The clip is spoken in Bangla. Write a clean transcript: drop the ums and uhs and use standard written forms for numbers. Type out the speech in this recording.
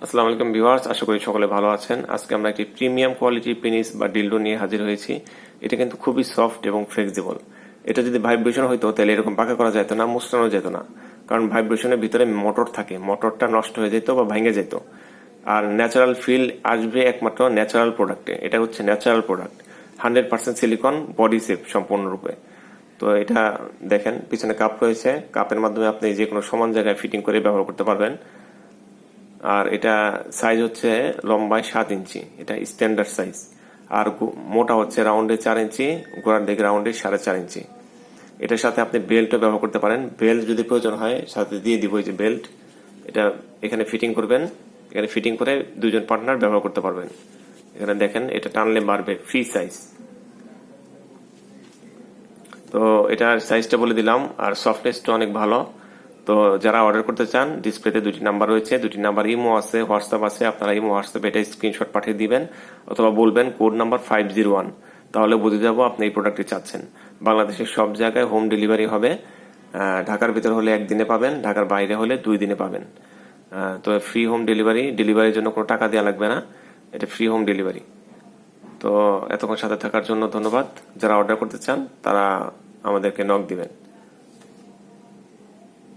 আসসালামু আলাইকুম ভিউয়ার্স, আশা করি সকলে ভালো আছেন। আজকে আমরা একটি প্রিমিয়াম কোয়ালিটির পেনিস বা ডিলডো নিয়ে হাজির হয়েছি। এটা কিন্তু খুবই সফট এবং ফ্লেক্সিবল। এটা যদি ভাইব্রেশন হইতো তাহলে এরকম পাকা করা যেত না, মুছড়ানো যেত না। কারণ ভাইব্রেশনের ভিতরে মোটর থাকে, মোটরটা নষ্ট হয়ে যেত বা ভেঙে যেত। আর ন্যাচারাল ফিল আসবে একমাত্র ন্যাচারাল প্রোডাক্টে। এটা হচ্ছে natural product, 100% silicon, body safe সম্পূর্ণরূপে। তো এটা দেখেন, পিছনে কাপ রয়েছে, কাপের মাধ্যমে আপনি যে কোনো সমান জায়গায় ফিটিং করে ব্যবহার করতে পারবেন। আর এটা সাইজ হচ্ছে লম্বায় 7 ইঞ্চি, এটা স্ট্যান্ডার্ড সাইজ। আর মোটা হচ্ছে রাউন্ডে 4 ইঞ্চি, গোড়ার দিকে রাউন্ডে 4.5 ইঞ্চি। এটার সাথে আপনি বেল্টও ব্যবহার করতে পারেন। বেল্ট যদি প্রয়োজন হয় সাথে দিয়ে দিব, এই যে বেল্ট, এটা এখানে ফিটিং করবেন। এখানে ফিটিং করে দুজন পার্টনার ব্যবহার করতে পারবেন। এখানে দেখেন, এটা টানলে বাড়বে, ফ্রি সাইজ। তো এটার সাইজটা বলে দিলাম, আর সফটনেসটা অনেক ভালো। তো যারা অর্ডার করতে চান, ডিসপ্লেতে দুটি নাম্বার রয়েছে, দুটি নাম্বার ইমো আছে, হোয়াটসঅ্যাপ আছে। আপনারা ইমো হোয়াটসঅ্যাপ এটা স্ক্রিনশট পাঠিয়ে দিবেন, অথবা বলবেন কোড নাম্বার 501, তাহলে বুঝে যাবো আপনি এই প্রোডাক্টটি চাচ্ছেন। বাংলাদেশের সব জায়গায় হোম ডেলিভারি হবে। ঢাকার ভিতর হলে 1 দিনে পাবেন, ঢাকার বাইরে হলে 2 দিনে পাবেন। তো ফ্রি হোম ডেলিভারি, ডেলিভারির জন্য কোনো টাকা দেওয়া লাগবে না, এটা ফ্রি হোম ডেলিভারি। তো এতক্ষণ সাথে থাকার জন্য ধন্যবাদ। যারা অর্ডার করতে চান তারা আমাদেরকে নক দিবেন।